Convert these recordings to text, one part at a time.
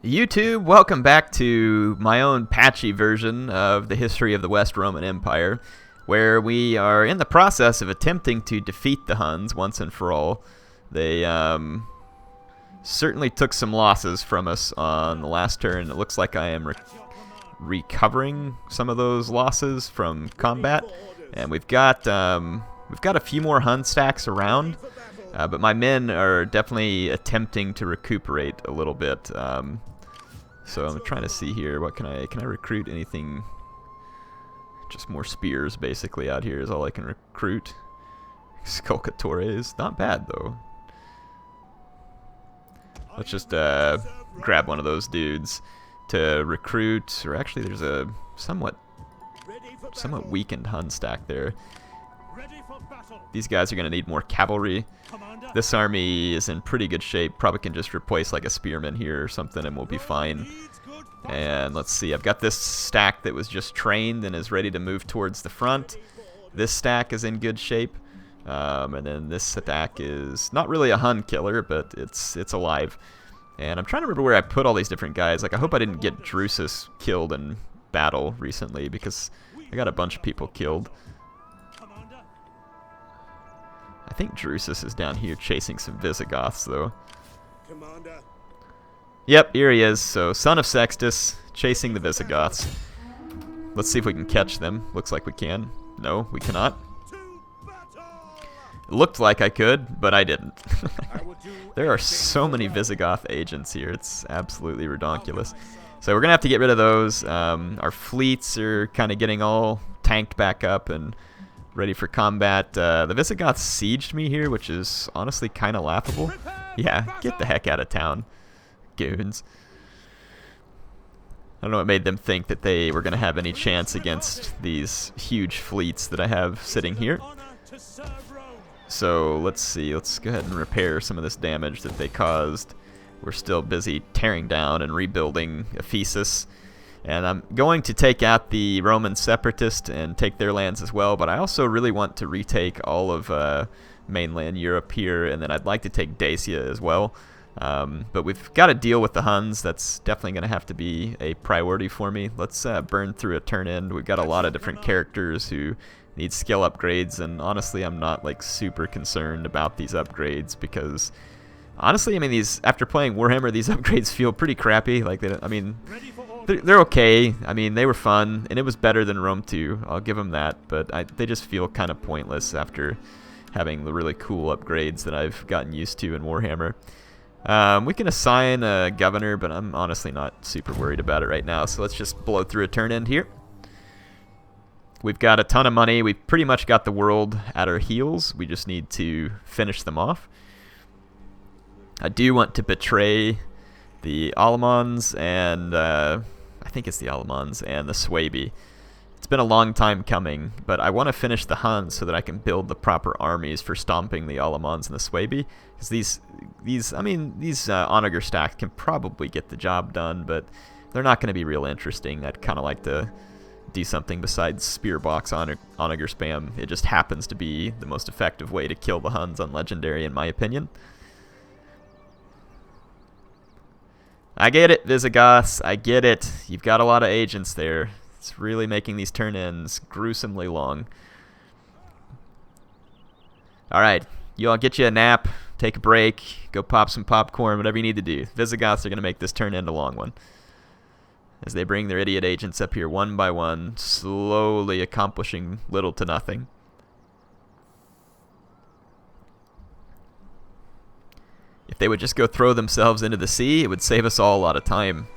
YouTube, welcome back to my own patchy version of the history of the West Roman Empire, where we are in the process of attempting to defeat the Huns once and for all. They certainly took some losses from us on the last turn. It looks like I am recovering some of those losses from combat, and we've got a few more Hun stacks around. But my men are definitely attempting to recuperate a little bit. So I'm trying to see here. What can I recruit? Anything? Just more spears, basically. Out here is all I can recruit. Sculcatores, not bad though. Let's just grab one of those dudes to recruit. Or actually, there's a somewhat weakened Hun stack there. These guys are going to need more cavalry. This army is in pretty good shape. Probably can just replace like a spearman here or something and we'll be fine. And let's see, I've got this stack that was just trained and is ready to move towards the front. This stack is in good shape. And then this stack is not really a Hun killer, but it's alive. And I'm trying to remember where I put all these different guys. Like, I hope I didn't get Drusus killed in battle recently because I got a bunch of people killed. I think Drusus is down here chasing some Visigoths, though. Commander. Yep, here he is. So, son of Sextus, chasing the Visigoths. Let's see if we can catch them. Looks like we can. No, we cannot. It looked like I could, but I didn't. There are so many Visigoth agents here. It's absolutely redonkulous. So we're going to have to get rid of those. Our fleets are kind of getting all tanked back up and ready for combat. The Visigoths sieged me here, which is honestly kind of laughable. Yeah, get the heck out of town, goons. I don't know what made them think that they were going to have any chance against these huge fleets that I have sitting here. So let's see, let's go ahead and repair some of this damage that they caused. We're still busy tearing down and rebuilding Ephesus. And I'm going to take out the Roman separatists and take their lands as well, but I also really want to retake all of mainland Europe here, and then I'd like to take Dacia as well. But we've got to deal with the Huns. That's definitely going to have to be a priority for me. Let's burn through a turn end. We've got a lot of different characters who need skill upgrades, and honestly I'm not like super concerned about these upgrades because honestly, I mean, these, after playing Warhammer, these upgrades feel pretty crappy. Like, I mean, they're okay. I mean, they were fun, and it was better than Rome 2. I'll give them that, but they just feel kind of pointless after having the really cool upgrades that I've gotten used to in Warhammer. We can assign a governor, but I'm honestly not super worried about it right now, so let's just blow through a turn end here. We've got a ton of money. We've pretty much got the world at our heels. We just need to finish them off. I do want to betray the Alamans and I think it's the Alamans and the Suebi. It's been a long time coming, but I want to finish the Huns so that I can build the proper armies for stomping the Alamans and the Suebi. Because these onager stacks can probably get the job done, but they're not going to be real interesting. I'd kind of like to do something besides spear box onager spam. It just happens to be the most effective way to kill the Huns on Legendary, in my opinion. I get it, Visigoths. I get it. You've got a lot of agents there. It's really making these turn ends gruesomely long. Alright, you all get you a nap, take a break, go pop some popcorn, whatever you need to do. Visigoths are going to make this turn end a long one, as they bring their idiot agents up here one by one, slowly accomplishing little to nothing. If they would just go throw themselves into the sea, it would save us all a lot of time.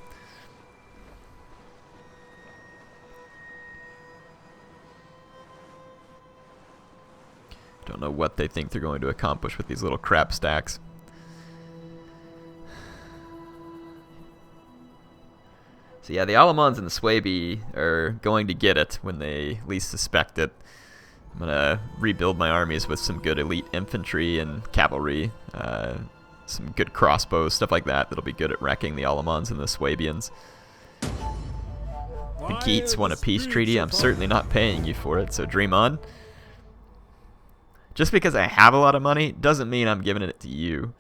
Don't know what they think they're going to accomplish with these little crap stacks. So yeah, the Alamans and the Suebi are going to get it when they least suspect it. I'm going to rebuild my armies with some good elite infantry and cavalry. Some good crossbows, stuff like that, that'll be good at wrecking the Alamans and the Suebians. The Geats want a peace treaty. I'm certainly not paying you for it, so dream on. Just because I have a lot of money doesn't mean I'm giving it to you.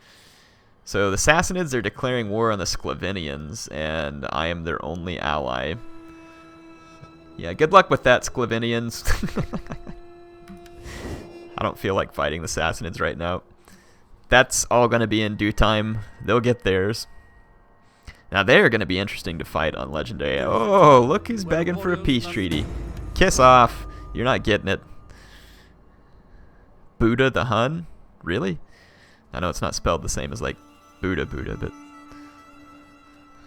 So the Sassanids are declaring war on the Sclavinians, and I am their only ally. Yeah, good luck with that, Sclavinians. I don't feel like fighting the Sassanids right now. That's all going to be in due time. They'll get theirs. Now they're going to be interesting to fight on Legendary. Oh, look who's begging for a peace treaty. Kiss off. You're not getting it. Buddha the Hun? Really? I know it's not spelled the same as like Buddha, but...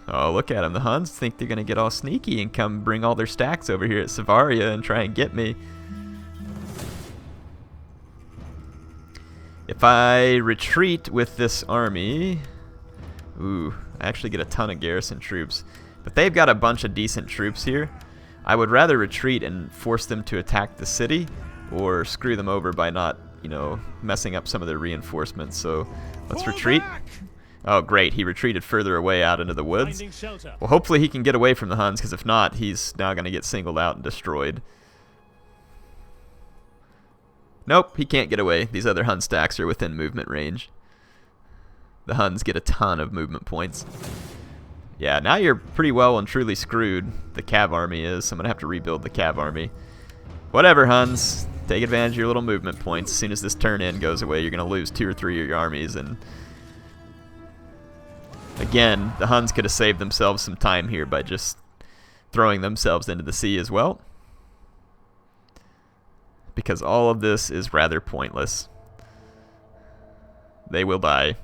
Oh, look at them. The Huns think they're going to get all sneaky and come bring all their stacks over here at Savaria and try and get me. If I retreat with this army... Ooh, I actually get a ton of garrison troops. But they've got a bunch of decent troops here. I would rather retreat and force them to attack the city, or screw them over by not, you know, messing up some of their reinforcements. So let's retreat. Oh, great. He retreated further away out into the woods. Well, hopefully he can get away from the Huns, because if not, he's now going to get singled out and destroyed. Nope, he can't get away. These other Hun stacks are within movement range. The Huns get a ton of movement points. Yeah, now you're pretty well and truly screwed. The Cav army is, so I'm going to have to rebuild the Cav army. Whatever, Huns. Take advantage of your little movement points. As soon as this turn-in goes away, you're going to lose 2 or 3 of your armies. And again, the Huns could have saved themselves some time here by just throwing themselves into the sea as well, because all of this is rather pointless. They will die.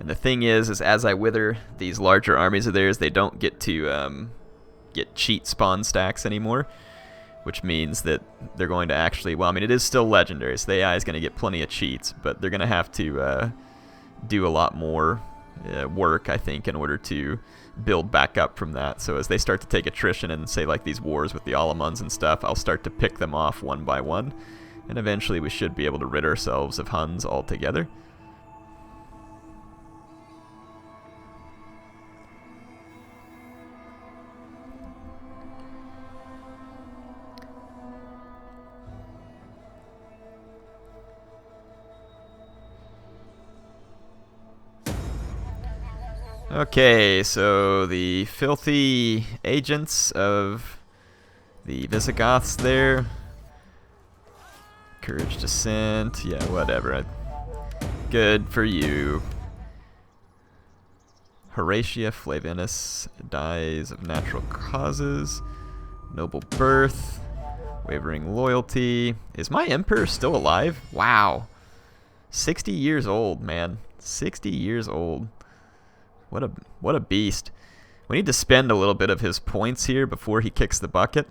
And the thing is as I wither these larger armies of theirs, they don't get to get cheat spawn stacks anymore, which means that they're going to actually, well, I mean, it is still legendary, so the AI is going to get plenty of cheats, but they're going to have to do a lot more work, I think, in order to build back up from that. So as they start to take attrition and say like these wars with the Alamans and stuff, I'll start to pick them off one by one, and eventually we should be able to rid ourselves of Huns altogether. Okay, so the filthy agents of the Visigoths there. Courage Descent, yeah, whatever. Good for you. Horatia Flavinus dies of natural causes. Noble birth. Wavering loyalty. Is my emperor still alive? Wow. 60 years old, man. 60 years old. What a beast. We need to spend a little bit of his points here before he kicks the bucket.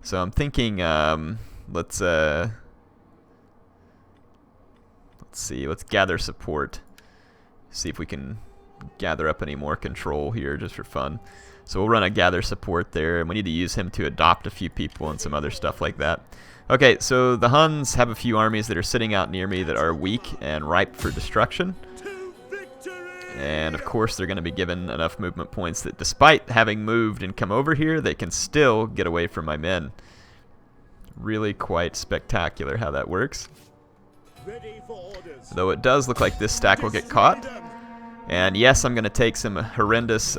So I'm thinking, let's see, let's gather support. See if we can gather up any more control here just for fun. So we'll run a gather support there, and we need to use him to adopt a few people and some other stuff like that. Okay, so the Huns have a few armies that are sitting out near me that are weak and ripe for destruction. And of course they're going to be given enough movement points that despite having moved and come over here, they can still get away from my men. Really quite spectacular how that works. Though it does look like this stack will get caught. And yes, I'm going to take some horrendous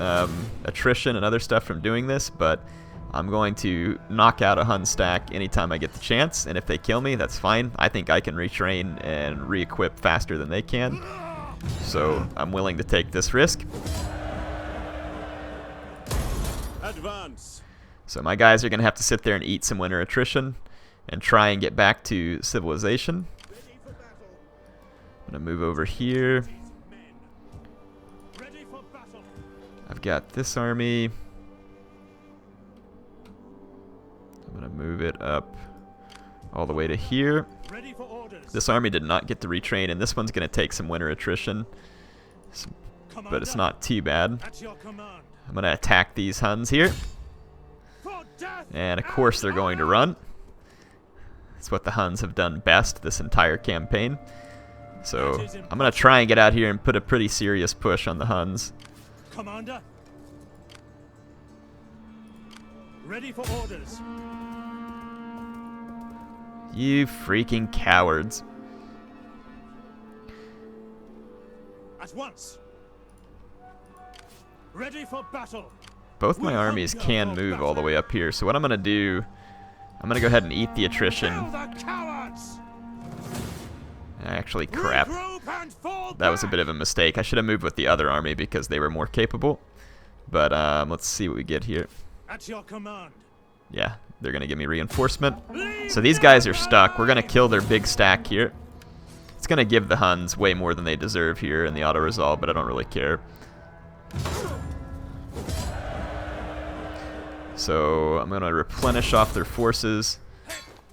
attrition and other stuff from doing this, but I'm going to knock out a Hun stack anytime I get the chance. And if they kill me, that's fine. I think I can retrain and re-equip faster than they can. So I'm willing to take this risk. Advance. So my guys are going to have to sit there and eat some winter attrition and try and get back to civilization. I'm going to move over here. I've got this army. I'm going to move it up all the way to here. This army did not get to retrain, and this one's going to take some winter attrition, but it's not too bad. I'm going to attack these Huns here, and of course they're going to run. That's what the Huns have done best this entire campaign. So I'm going to try and get out here and put a pretty serious push on the Huns. Ready for orders. You freaking cowards. At once. Ready for battle. Both my armies can move all the way up here, so what I'm going to do, I'm going to go ahead and eat the attrition. Kill the cowards. Actually, crap. Regroup and fall That was a back. bit of a mistake. I should have moved with the other army because they were more capable. But let's see what we get here. At your command. Yeah, they're going to give me reinforcement. Leave So these guys are stuck. We're going to kill their big stack here. It's going to give the Huns way more than they deserve here in the auto-resolve, but I don't really care. So I'm going to replenish off their forces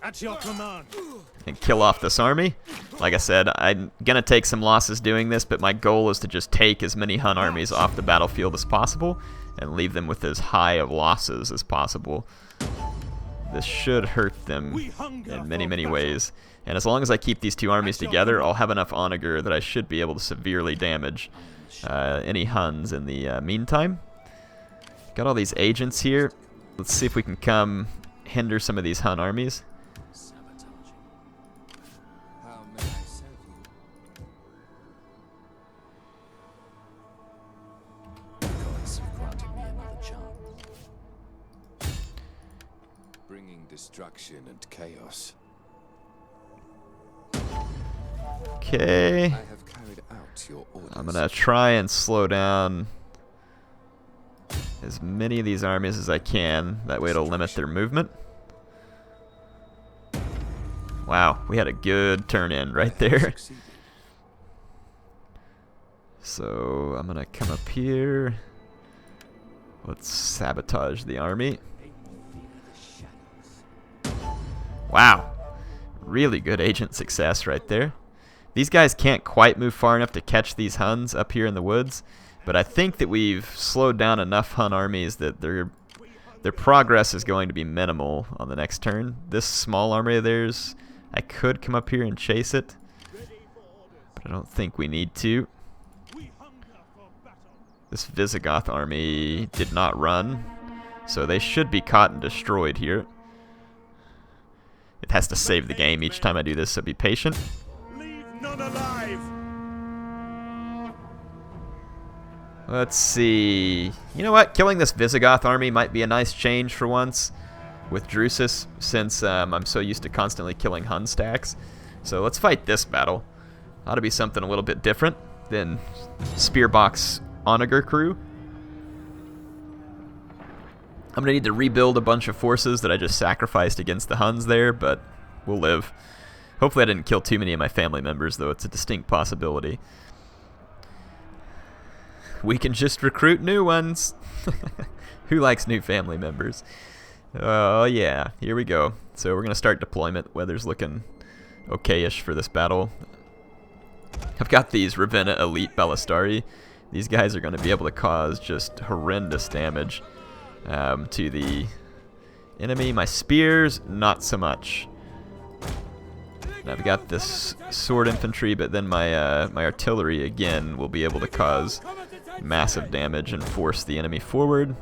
At your command. and kill off this army. Like I said, I'm going to take some losses doing this, but my goal is to just take as many Hun armies off the battlefield as possible and leave them with as high of losses as possible. This should hurt them in many, many ways. And as long as I keep these two armies together, I'll have enough onager that I should be able to severely damage any Huns in the meantime. Got all these agents here. Let's see if we can come hinder some of these Hun armies. How may I serve you? Gods have granted me another chance. Bringing destruction and chaos. Okay. I have carried out your orders. I'm going to try and slow down as many of these armies as I can. That way it'll limit their movement. Wow, we had a good turn in right there. Succeeded. So I'm going to come up here. Let's sabotage the army. Wow. Really good agent success right there. These guys can't quite move far enough to catch these Huns up here in the woods, but I think that we've slowed down enough Hun armies that their progress is going to be minimal on the next turn. This small army of theirs, I could come up here and chase it, but I don't think we need to. This Visigoth army did not run, so they should be caught and destroyed here. It has to save the game each time I do this, so be patient. Leave none alive. Let's see. You know what? Killing this Visigoth army might be a nice change for once with Drusus, since I'm so used to constantly killing Hun stacks. So let's fight this battle. Ought to be something a little bit different than Spearbox Onager crew. I'm going to need to rebuild a bunch of forces that I just sacrificed against the Huns there, but we'll live. Hopefully I didn't kill too many of my family members, though. It's a distinct possibility. We can just recruit new ones. Who likes new family members? Oh, yeah. Here we go. So we're going to start deployment. Weather's looking okay-ish for this battle. I've got these Ravenna Elite Ballistari. These guys are going to be able to cause just horrendous damage to the enemy. My spears, not so much. And I've got this sword infantry, but then my my artillery again will be able to cause massive damage and force the enemy forward.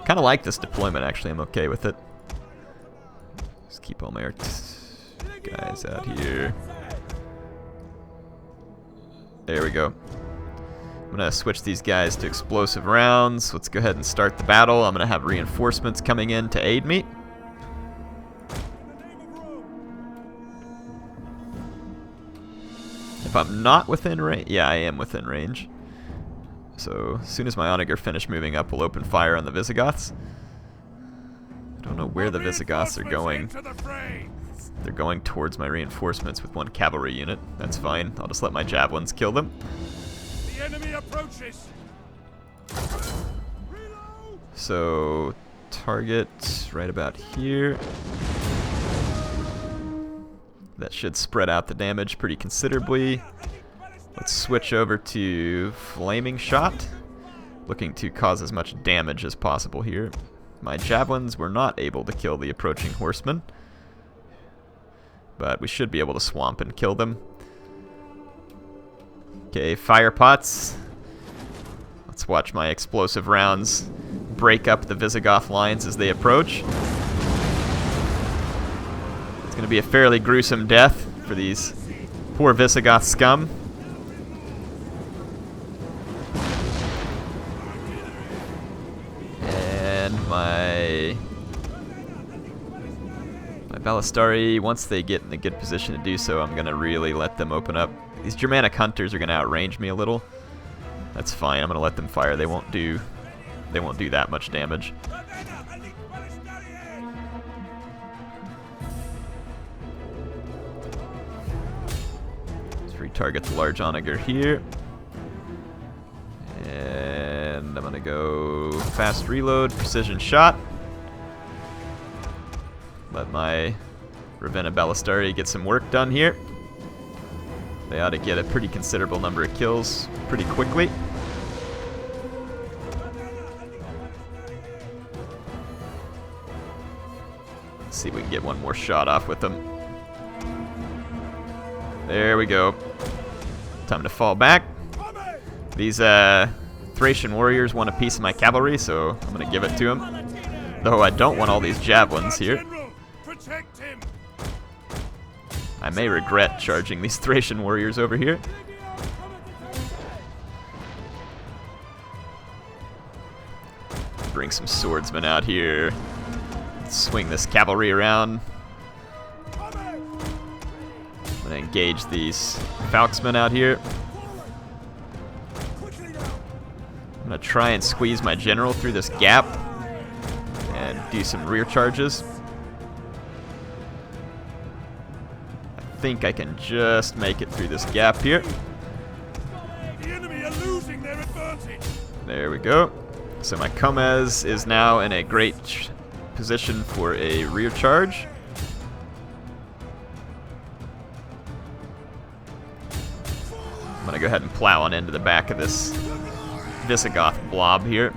Kind of like this deployment, actually. I'm okay with it. Just keep all my guys out here. There we go. I'm going to switch these guys to explosive rounds. Let's go ahead and start the battle. I'm going to have reinforcements coming in to aid me. If I'm not within range, yeah, I am within range. So as soon as my Onager finish moving up, we'll open fire on the Visigoths. I don't know where the Visigoths are going. They're going towards my reinforcements with one cavalry unit. That's fine. I'll just let my javelins kill them. The enemy approaches. So target right about here. That should spread out the damage pretty considerably. Let's switch over to Flaming Shot, looking to cause as much damage as possible here. My javelins were not able to kill the approaching horsemen, but we should be able to swamp and kill them. Okay, fire pots. Let's watch my explosive rounds break up the Visigoth lines as they approach. It's going to be a fairly gruesome death for these poor Visigoth scum. And my Balistari, once they get in a good position to do so, I'm going to really let them open up. These Germanic hunters are going to outrange me a little. That's fine. I'm going to let them fire. They won't do that much damage. Let's retarget the large onager here. And I'm going to go fast reload, precision shot. Let my Ravenna Balistari get some work done here. They ought to get a pretty considerable number of kills pretty quickly. Let's see if we can get one more shot off with them. There we go. Time to fall back. These Thracian warriors want a piece of my cavalry, so I'm going to give it to them. Though I don't want all these javelins here. I may regret charging these Thracian warriors over here. Bring some swordsmen out here. Swing this cavalry around. I'm gonna engage these Falksmen out here. I'm gonna try and squeeze my general through this gap and do some rear charges. I think I can just make it through this gap here. The enemy are losing their advantage. There we go. So my Comez is now in a great position for a rear charge. I'm gonna go ahead and plow on into the back of this Visigoth blob here.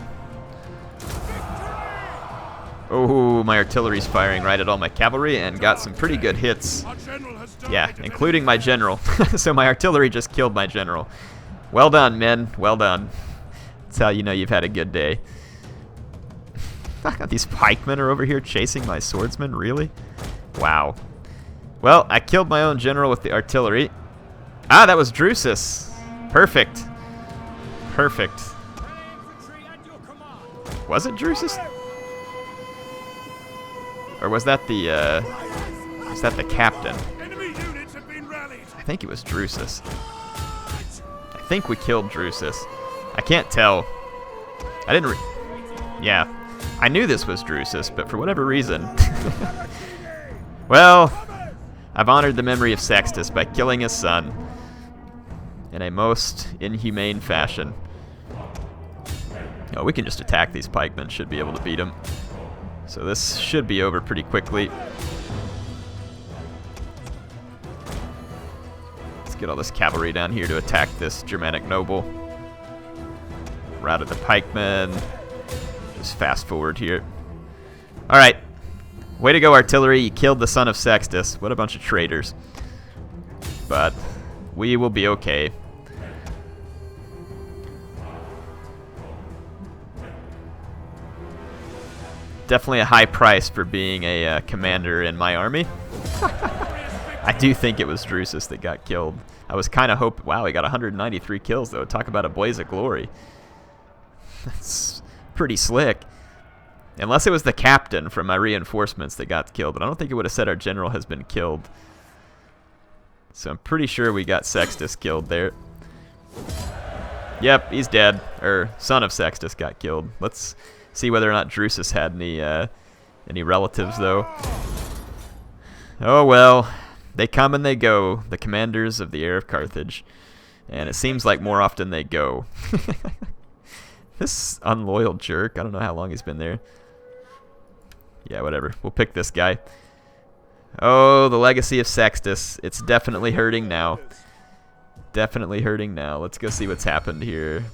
Oh, my artillery's firing right at all my cavalry and got some pretty good hits. Yeah, including my general. So my artillery just killed my general. Well done, men. Well done. That's how you know you've had a good day. These pikemen are over here chasing my swordsmen? Really? Wow. Well, I killed my own general with the artillery. Ah, that was Drusus. Perfect. Perfect. Was it Drusus? Or was that the captain? Enemy units have been rallied. I think it was Drusus. I think we killed Drusus. I can't tell. I didn't yeah. I knew this was Drusus, but for whatever reason. Well, I've honored the memory of Sextus by killing his son in a most inhumane fashion. Oh, we can just attack these pikemen. Should be able to beat them. So this should be over pretty quickly. Let's get all this cavalry down here to attack this Germanic noble. Routed the pikemen. Just fast forward here. Alright. Way to go, artillery. You killed the son of Sextus. What a bunch of traitors. But we will be okay. Definitely a high price for being a commander in my army. I do think it was Drusus that got killed. I was kind of hoping... Wow, he got 193 kills, though. Talk about a blaze of glory. That's pretty slick. Unless it was the captain from my reinforcements that got killed. But I don't think it would have said our general has been killed. So I'm pretty sure we got Sextus killed there. Yep, he's dead. Or son of Sextus got killed. Let's see whether or not Drusus had any relatives, though. Oh well, they come and they go, the commanders of the heir of Carthage, and it seems like more often they go. This unloyal jerk, I don't know how long he's been there. Yeah, whatever. We'll pick this guy. Oh, the legacy of Sextus. It's definitely hurting now. Definitely hurting now. Let's go see what's happened here.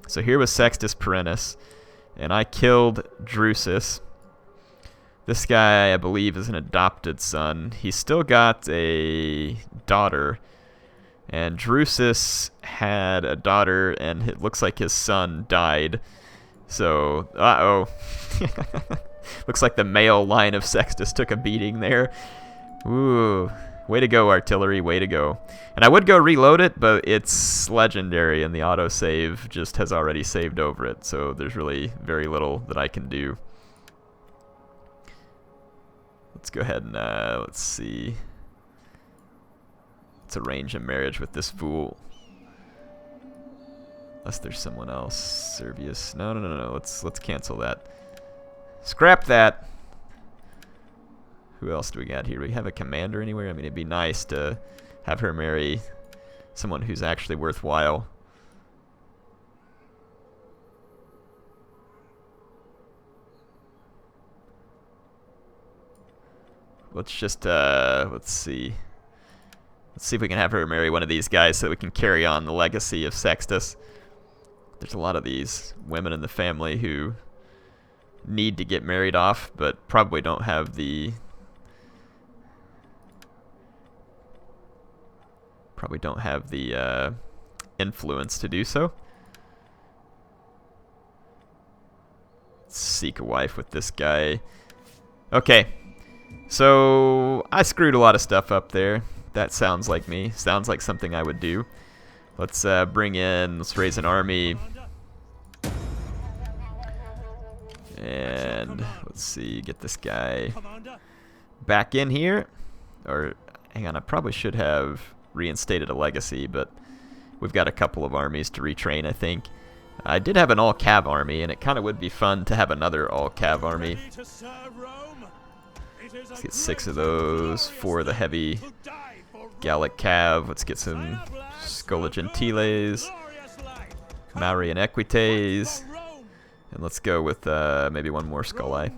So here was Sextus Perennis. And I killed Drusus. This guy, I believe, is an adopted son. He's still got a daughter. And Drusus had a daughter, and it looks like his son died. So, uh-oh. Looks like the male line of Sextus took a beating there. Ooh, way to go, artillery, way to go. And I would go reload it, but it's legendary, and the autosave just has already saved over it, so there's really very little that I can do. Let's go ahead and, let's see. Let's arrange a marriage with this fool. Unless there's someone else. Servius. No. Let's cancel that. Scrap that. Who else do we got here? Do we have a commander anywhere? I mean, it'd be nice to have her marry someone who's actually worthwhile. Let's just, let's see. Let's see if we can have her marry one of these guys so that we can carry on the legacy of Sextus. There's a lot of these women in the family who need to get married off, but probably don't have the influence to do so. Let's seek a wife with this guy. Okay, so I screwed a lot of stuff up there. That sounds like me. Sounds like something I would do. Let's let's raise an army. And let's see, get this guy back in here. Or, hang on, I probably should have reinstated a legacy, but we've got a couple of armies to retrain, I think. I did have an all-cav army, and it kind of would be fun to have another all-cav army. Let's get 6 of those, 4 of the heavy Gallic cav. Let's get some Schola Gentiles, Mauri and Equites, and let's go with maybe one more Scholae.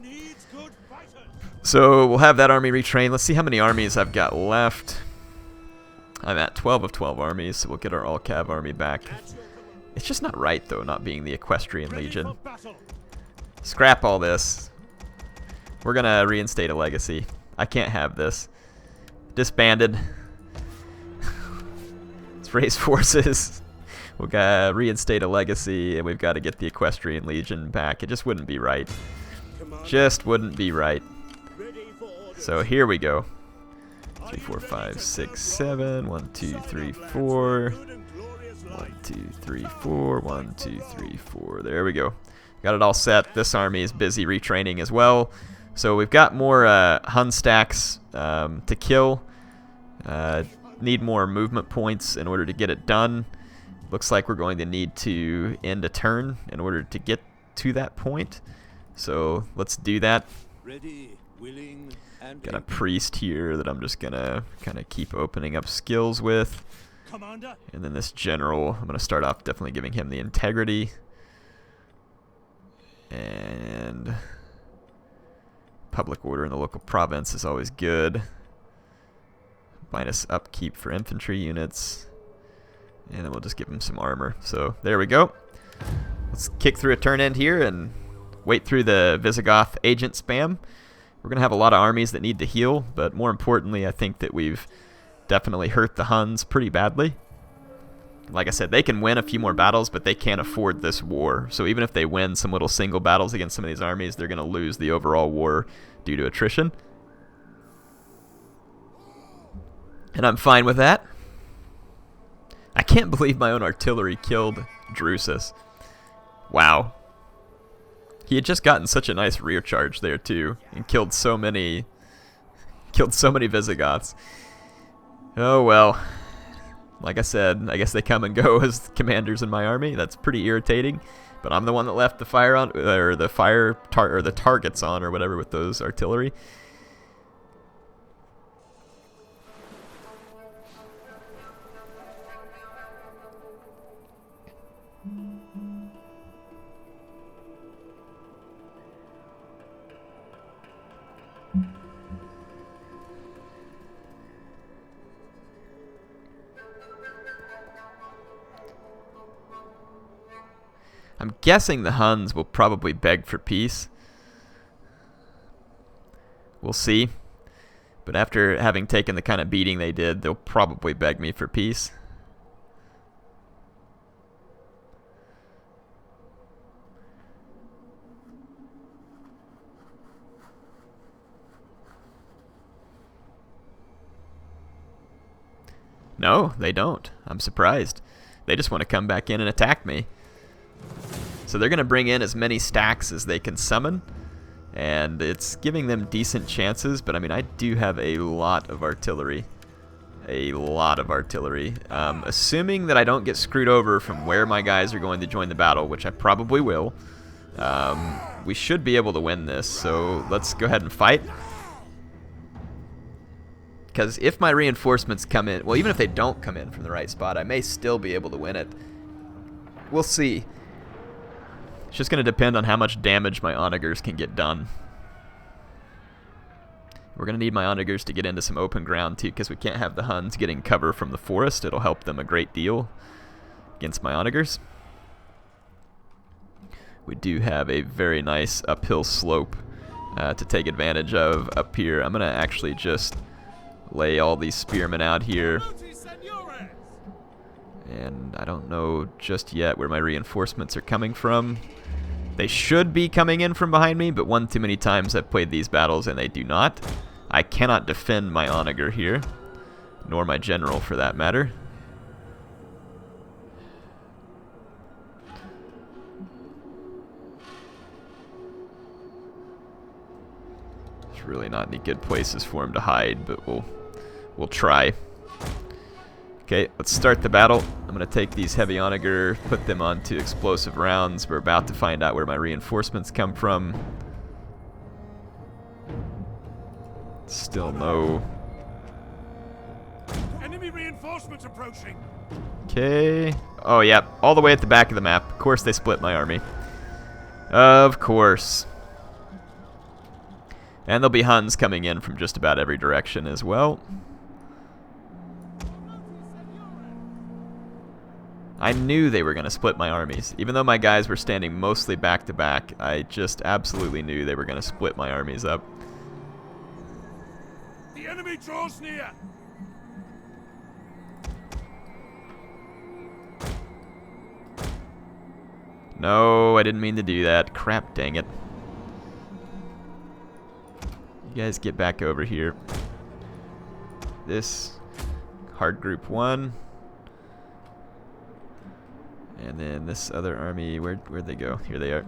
So we'll have that army retrained. Let's see how many armies I've got left. I'm at 12 of 12 armies, so we'll get our all-cav army back. It's just not right, though, not being the Equestrian Legion. Scrap all this. We're going to reinstate a legacy. I can't have this. Disbanded. Let's raise forces. We'll reinstate a legacy, and we've got to get the Equestrian Legion back. It just wouldn't be right. Just wouldn't be right. So here we go. 3, 4, 5, 6, 7. 1, 2, 3, 4. 1, 2, 3, 4. 1, 2, 3, 4. There we go. Got it all set. This army is busy retraining as well. So we've got more Hun stacks to kill. Need more movement points in order to get it done. Looks like we're going to need to end a turn in order to get to that point. So let's do that. Ready, willing, and Got a priest here that I'm just going to kind of keep opening up skills with. Commander. And then this general, I'm going to start off definitely giving him the integrity. And public order in the local province is always good. Minus upkeep for infantry units. And then we'll just give him some armor. So there we go. Let's kick through a turn end here and wait through the Visigoth agent spam. We're going to have a lot of armies that need to heal, but more importantly, I think that we've definitely hurt the Huns pretty badly. Like I said, they can win a few more battles, but they can't afford this war. So even if they win some little single battles against some of these armies, they're going to lose the overall war due to attrition. And I'm fine with that. I can't believe my own artillery killed Drusus. Wow. He had just gotten such a nice rear charge there too, and killed so many Visigoths. Oh well. Like I said, I guess they come and go as commanders in my army. That's pretty irritating. But I'm the one that left the fire on, or the targets on, or whatever with those artillery. I'm guessing the Huns will probably beg for peace. We'll see. But after having taken the kind of beating they did, they'll probably beg me for peace. No, they don't. I'm surprised. They just want to come back in and attack me. So they're going to bring in as many stacks as they can summon, and it's giving them decent chances, but I mean, I do have a lot of artillery. A lot of artillery. Assuming that I don't get screwed over from where my guys are going to join the battle, which I probably will, we should be able to win this, so let's go ahead and fight. Because if my reinforcements come in, well, even if they don't come in from the right spot, I may still be able to win it. We'll see. It's just going to depend on how much damage my onagers can get done. We're going to need my onagers to get into some open ground too, because we can't have the Huns getting cover from the forest. It'll help them a great deal against my onagers. We do have a very nice uphill slope to take advantage of up here. I'm going to actually just lay all these spearmen out here. And I don't know just yet where my reinforcements are coming from. They should be coming in from behind me, but one too many times I've played these battles and they do not. I cannot defend my onager here, nor my general for that matter. There's really not any good places for him to hide, but we'll try. Okay, let's start the battle. I'm going to take these heavy onager, put them onto explosive rounds. We're about to find out where my reinforcements come from. Still no. Enemy reinforcements approaching. Okay. Oh, yeah, all the way at the back of the map. Of course they split my army. Of course. And there'll be Huns coming in from just about every direction as well. I knew they were going to split my armies. Even though my guys were standing mostly back to back, I just absolutely knew they were going to split my armies up. The enemy draws near. No, I didn't mean to do that. Crap, dang it. You guys get back over here. This hard group 1. And then this other army, where'd they go? Here they are.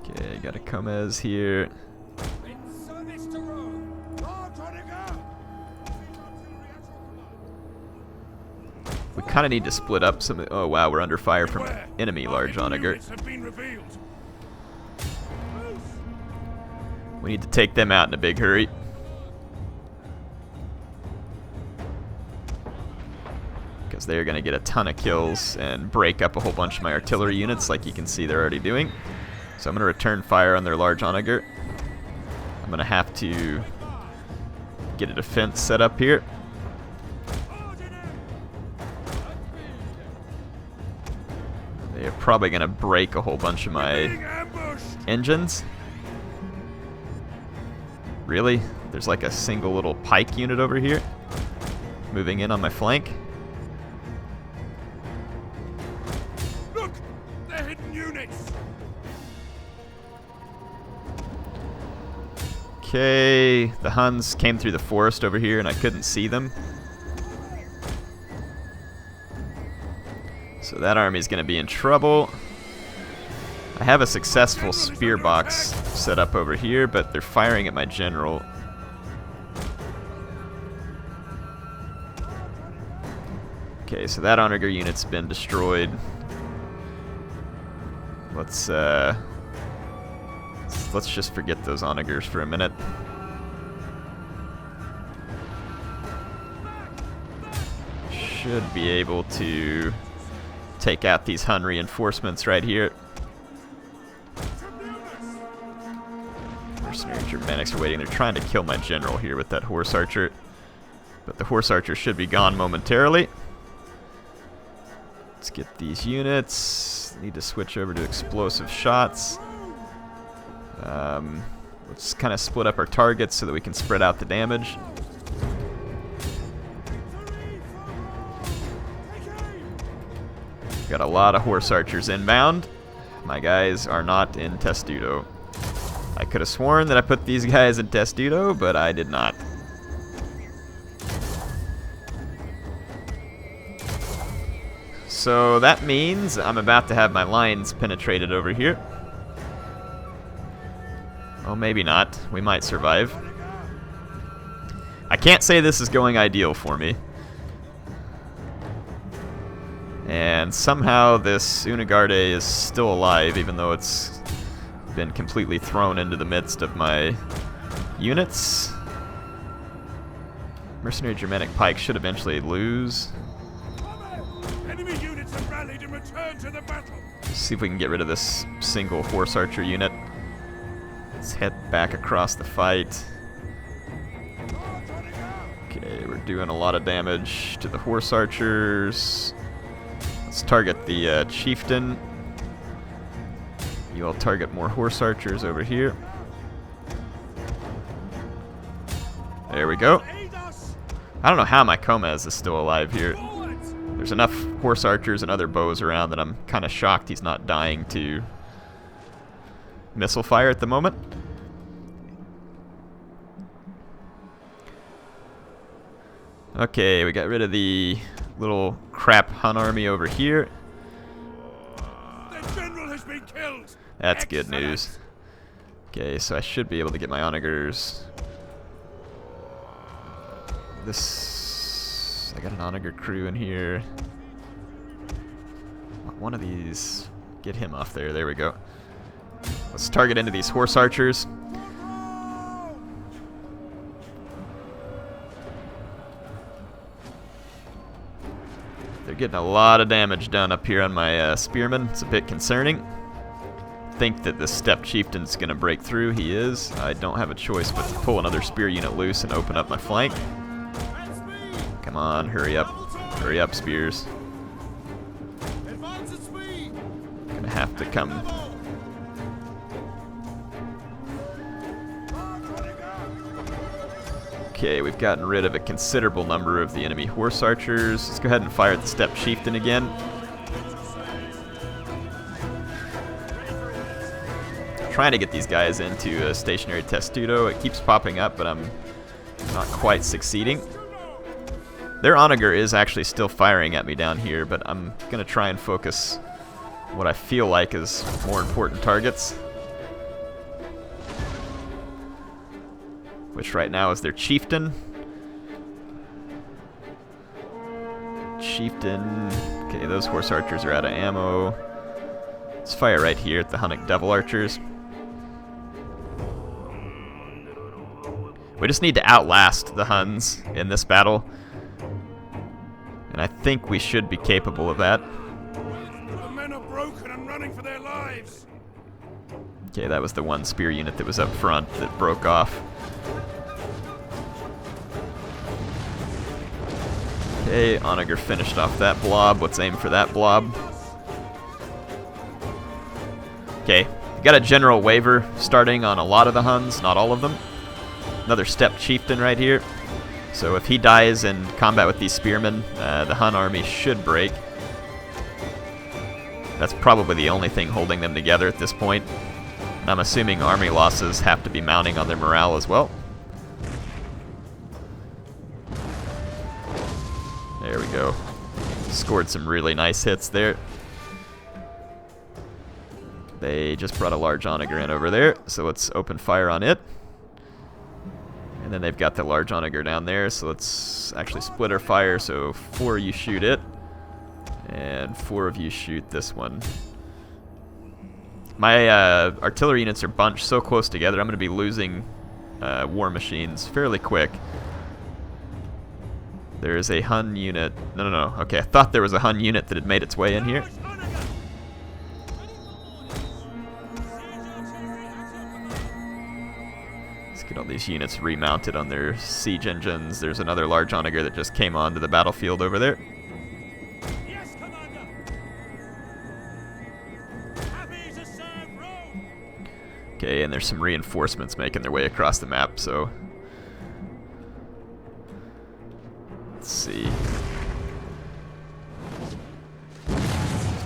Okay, got a Comez here. We kind of need to split up some. Oh wow, we're under fire from enemy large onager. We need to take them out in a big hurry. Because they're going to get a ton of kills and break up a whole bunch of my artillery units, like you can see they're already doing. So I'm going to return fire on their large onager. I'm going to have to get a defense set up here. They're probably going to break a whole bunch of my engines. Really? There's like a single little pike unit over here moving in on my flank. Look, they're hidden units. Okay, the Huns came through the forest over here and I couldn't see them. So that army's going to be in trouble. I have a successful spear box set up over here, but they're firing at my general. Okay, so that onager unit's been destroyed. Let's just forget those onagers for a minute. Should be able to take out these Hun reinforcements right here. Mercenary Germanics are waiting. They're trying to kill my general here with that horse archer. But the horse archer should be gone momentarily. Let's get these units. Need to switch over to explosive shots. Let's kind of split up our targets so that we can spread out the damage. Got a lot of horse archers inbound. My guys are not in Testudo. I could have sworn that I put these guys in Testudo, but I did not. So that means I'm about to have my lines penetrated over here. Oh, maybe not. We might survive. I can't say this is going ideal for me. And somehow this Unigarde is still alive, even though it's been completely thrown into the midst of my units. Mercenary Germanic Pike should eventually lose. Enemy units have rallied and returned to the battle. See if we can get rid of this single horse archer unit. Let's head back across the fight. Okay, we're doing a lot of damage to the horse archers. Let's target the chieftain. You all target more horse archers over here. There we go. I don't know how my Comez is still alive here. There's enough horse archers and other bows around that I'm kind of shocked he's not dying to missile fire at the moment. Okay, we got rid of the little crap Hun army over here. The general has been killed. That's good news. Okay, so I should be able to get my onagers. I got an onager crew in here. One of these, get him off there. There we go. Let's target into these horse archers. They're getting a lot of damage done up here on my spearmen. It's a bit concerning. Think that the steppe chieftain's gonna break through. He is. I don't have a choice but to pull another spear unit loose and open up my flank. Come on, hurry up. Hurry up, spears. Gonna have to come. Okay, we've gotten rid of a considerable number of the enemy horse archers. Let's go ahead and fire at the steppe chieftain again. Trying to get these guys into a stationary testudo. It keeps popping up, but I'm not quite succeeding. Their onager is actually still firing at me down here, but I'm going to try and focus what I feel like is more important targets. Which right now is their chieftain. Chieftain. Okay, those horse archers are out of ammo. Let's fire right here at the Hunnic devil archers. We just need to outlast the Huns in this battle. And I think we should be capable of that. The men are broken and running for their lives. Okay, that was the one spear unit that was up front that broke off. Okay, onager finished off that blob. Let's aim for that blob. Okay, got a general waiver starting on a lot of the Huns, not all of them. Another steppe chieftain right here. So if he dies in combat with these spearmen, the Hun army should break. That's probably the only thing holding them together at this point. And I'm assuming army losses have to be mounting on their morale as well. There we go. Scored some really nice hits there. They just brought a large onager in over there, so let's open fire on it. And then they've got the large onager down there, so let's actually split our fire, so 4 of you shoot it, and 4 of you shoot this one. My artillery units are bunched so close together, I'm going to be losing war machines fairly quick. There is a Hun unit. No. Okay, I thought there was a Hun unit that had made its way in here. Let's get all these units remounted on their siege engines. There's another large onager that just came onto the battlefield over there. Yes, Commander. Happy to serve Rome. Okay, and there's some reinforcements making their way across the map, so let's see.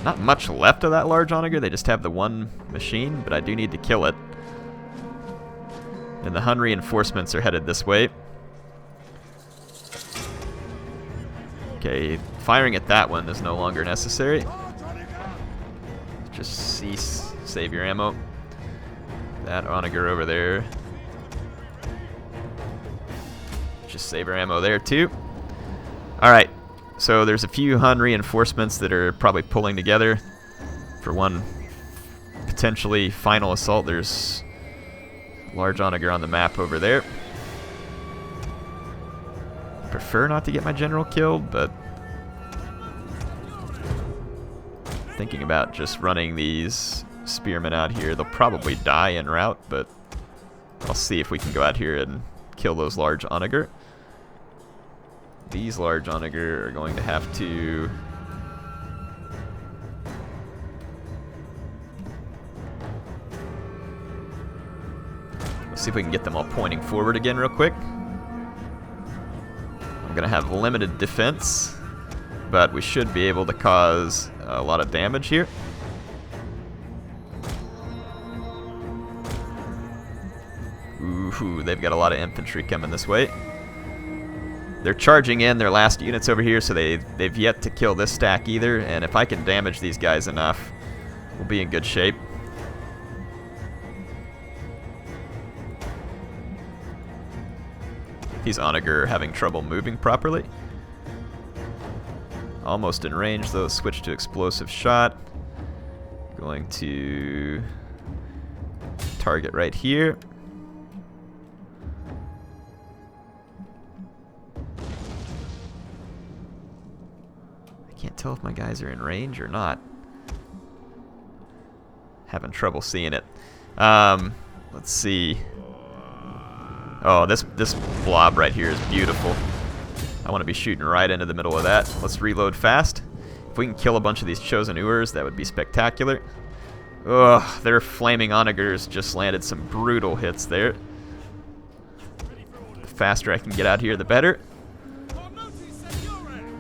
Not much left of that large onager. They just have the one machine, but I do need to kill it. And the Hun reinforcements are headed this way. Okay, firing at that one is no longer necessary. Just cease. Save your ammo. That onager over there. Just save our ammo there too. Alright, so there's a few Hun reinforcements that are probably pulling together for one potentially final assault. There's a large onager on the map over there. Prefer not to get my general killed, but thinking about just running these spearmen out here. They'll probably die en route, but I'll see if we can go out here and kill those large onager. These large onager are going to have to... Let's see if we can get them all pointing forward again real quick. I'm going to have limited defense, but we should be able to cause a lot of damage here. Ooh, they've got a lot of infantry coming this way. They're charging in their last units over here, so they've yet to kill this stack either, and if I can damage these guys enough, we'll be in good shape. These onager are having trouble moving properly. Almost in range though, switch to explosive shot. Going to target right here. I can't tell if my guys are in range or not. Having trouble seeing it. Let's see. Oh, this blob right here is beautiful. I want to be shooting right into the middle of that. Let's reload fast. If we can kill a bunch of these chosen Urs, that would be spectacular. Ugh, their flaming onagers just landed some brutal hits there. The faster I can get out here, the better.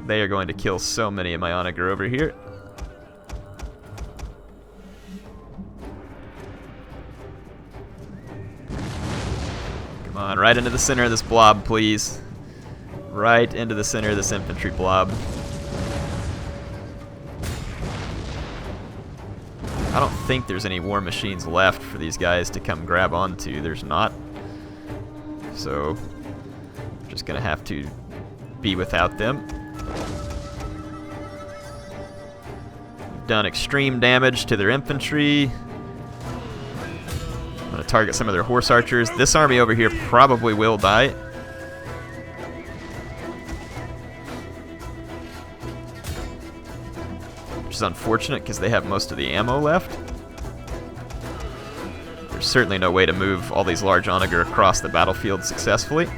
They are going to kill so many of my onager over here. Come on, right into the center of this blob, please. Right into the center of this infantry blob. I don't think there's any war machines left for these guys to come grab onto. There's not. So, I'm just gonna have to be without them. We've done extreme damage to their infantry. I'm gonna target some of their horse archers. This army over here probably will die. Which is unfortunate because they have most of the ammo left. There's certainly no way to move all these large onager across the battlefield successfully.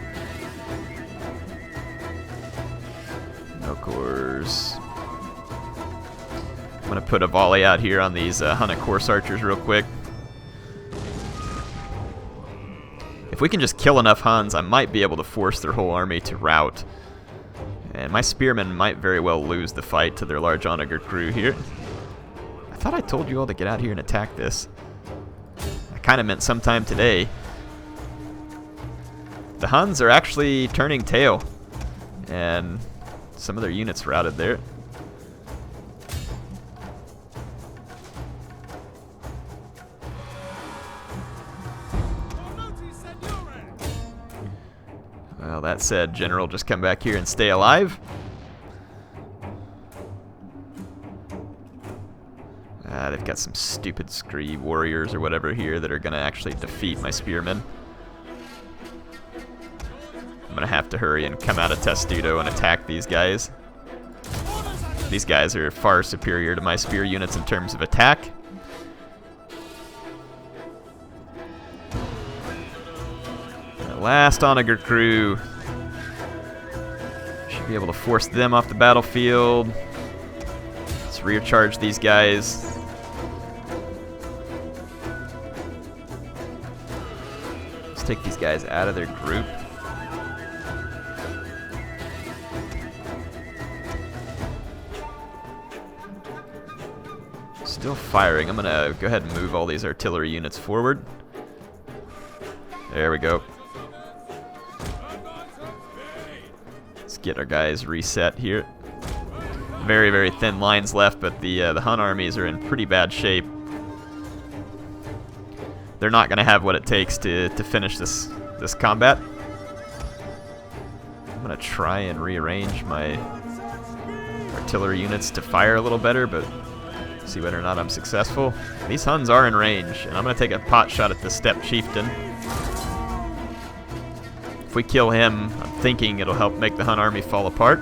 No cores. I'm gonna put a volley out here on these Hunnic horse archers real quick. If we can just kill enough Huns, I might be able to force their whole army to rout. And my spearmen might very well lose the fight to their large onager crew here. I thought I told you all to get out here and attack this. I kind of meant sometime today. The Huns are actually turning tail. And some of their units routed there. Well, that said, General, just come back here and stay alive. They've got some stupid scree warriors or whatever here that are going to actually defeat my spearmen. I'm going to have to hurry and come out of Testudo and attack these guys. These guys are far superior to my spear units in terms of attack. Last onager crew. Should be able to force them off the battlefield. Let's rear charge these guys. Let's take these guys out of their group. Still firing. I'm gonna go ahead and move all these artillery units forward. There we go. Get our guys reset here. very, very thin lines left, but the Hun armies are in pretty bad shape. They're not going to have what it takes to finish this combat. I'm going to try and rearrange my artillery units to fire a little better, but see whether or not I'm successful. These Huns are in range, and I'm going to take a pot shot at the Steppe Chieftain. If we kill him, I'm thinking it'll help make the Hun army fall apart.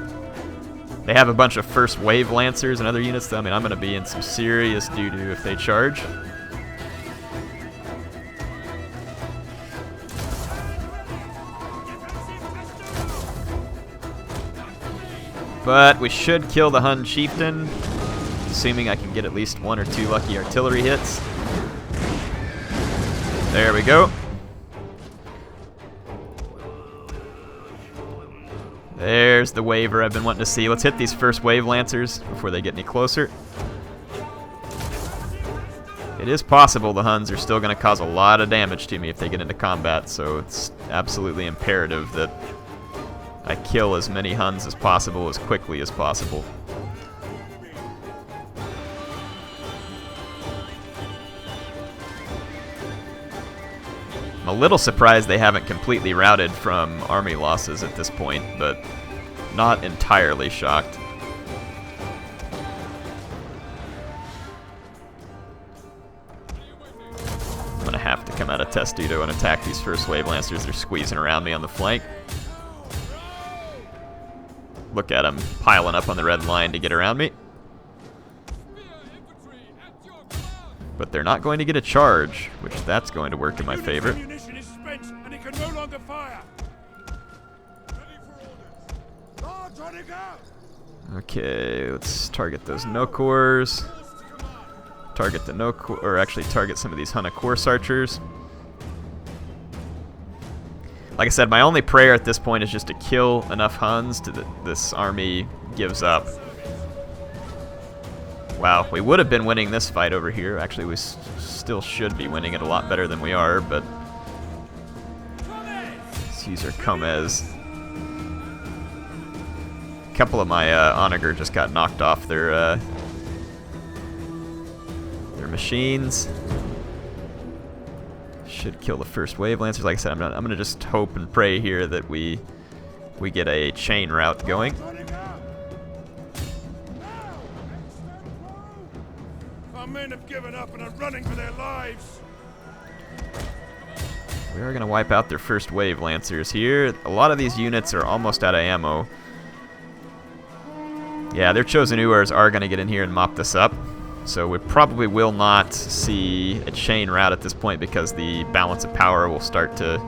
They have a bunch of first wave lancers and other units, though. I mean, I'm going to be in some serious doo-doo if they charge. But we should kill the Hun chieftain, assuming I can get at least 1 or 2 lucky artillery hits. There we go. There's the waver I've been wanting to see. Let's hit these first wave lancers before they get any closer. It is possible the Huns are still going to cause a lot of damage to me if they get into combat, so it's absolutely imperative that I kill as many Huns as possible as quickly as possible. I'm a little surprised they haven't completely routed from army losses at this point, but not entirely shocked. I'm going to have to come out of Testudo and attack these first wave lancers. They're squeezing around me on the flank. Look at them piling up on the red line to get around me. But they're not going to get a charge, which that's going to work in my favor. Ammunition is spent and it can no longer fire. Okay, let's target those no-cores. Target the no-core, or actually target some of these Hunna course archers. Like I said, my only prayer at this point is just to kill enough Huns to that this army gives up. Wow, we would have been winning this fight over here. Actually, we still should be winning it a lot better than we are, but let's use our Comez. A couple of my Onager just got knocked off their machines. Should kill the first wave lancers. Like I said, I'm gonna just hope and pray here that we get a chain route going. Our men have given up and are running for their lives. We are gonna wipe out their first wave lancers here. A lot of these units are almost out of ammo. Yeah, their chosen Uars are gonna get in here and mop this up. So we probably will not see a chain route at this point because the balance of power will start to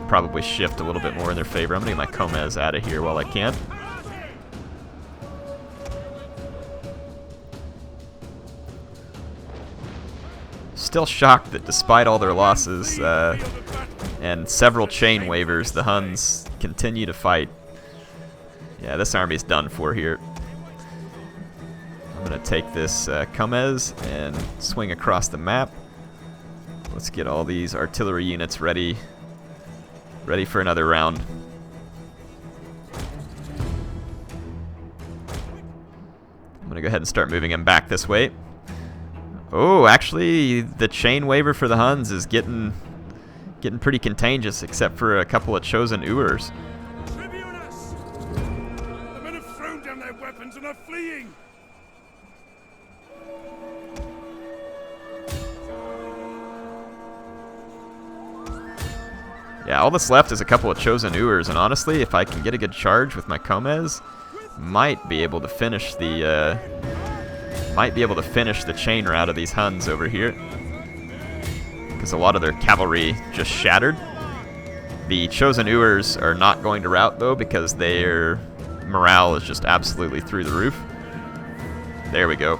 probably shift a little bit more in their favor. I'm going to get my Comez out of here while I can. Still shocked that despite all their losses and several chain waivers, the Huns continue to fight. Yeah, this army's done for here. I'm going to take this Comez and swing across the map. Let's get all these artillery units ready for another round. I'm going to go ahead and start moving them back this way. Oh, actually, the chain waiver for the Huns is getting pretty contagious, except for a couple of chosen Uars. Tribunus! The men have thrown down their weapons and are fleeing. Yeah, all that's left is a couple of chosen Uars, and honestly, if I can get a good charge with my Comez, might be able to finish the chain route of these Huns over here, because a lot of their cavalry just shattered. The chosen Uars are not going to rout though, because their morale is just absolutely through the roof. There we go.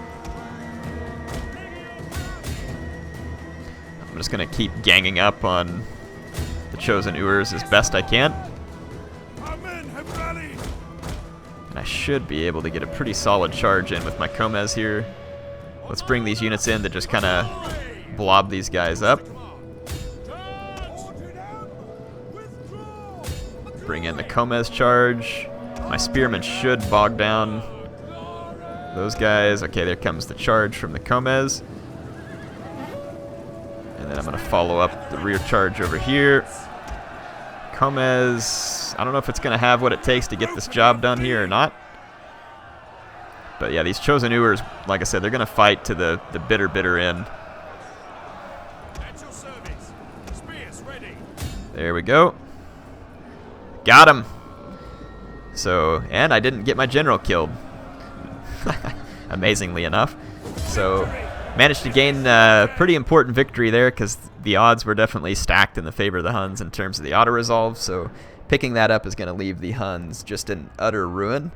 I'm just gonna keep ganging up on the chosen Uars as best I can. Our men have rallied. And I should be able to get a pretty solid charge in with my Comez here. Let's bring these units in to just kind of blob these guys up. Bring in the Comez charge. My spearmen should bog down those guys. Okay, there comes the charge from the Comes. And then I'm going to follow up the rear charge over here. Comes, I don't know if it's going to have what it takes to get this job done here or not. But yeah, these Chosen Ewers, like I said, they're going to fight to the bitter, bitter end. At your service. Spears ready. There we go. Got him. So, and I didn't get my general killed. Amazingly enough. So, managed to gain a pretty important victory there because the odds were definitely stacked in the favor of the Huns in terms of the auto-resolve. So, picking that up is going to leave the Huns just in utter ruin,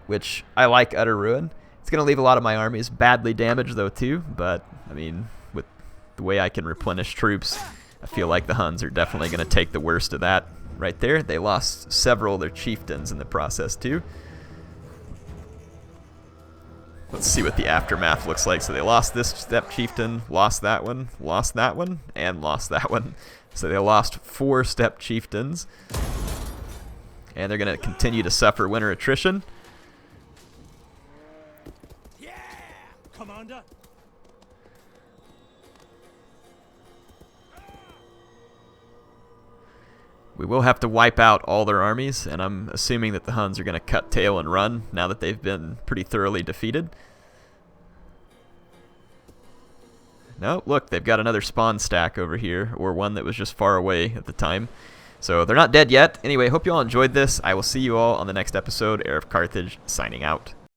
which I like utter ruin. It's going to leave a lot of my armies badly damaged, though, too. But, I mean, with the way I can replenish troops, I feel like the Huns are definitely going to take the worst of that right there. They lost several of their chieftains in the process, too. Let's see what the aftermath looks like. So they lost this steppe chieftain, lost that one, and lost that one. So they lost 4 steppe chieftains. And they're going to continue to suffer winter attrition. Yeah, Commander. We will have to wipe out all their armies, and I'm assuming that the Huns are going to cut tail and run now that they've been pretty thoroughly defeated. No, look, they've got another spawn stack over here, or one that was just far away at the time. So they're not dead yet. Anyway, hope you all enjoyed this. I will see you all on the next episode. HeirofCarthage signing out.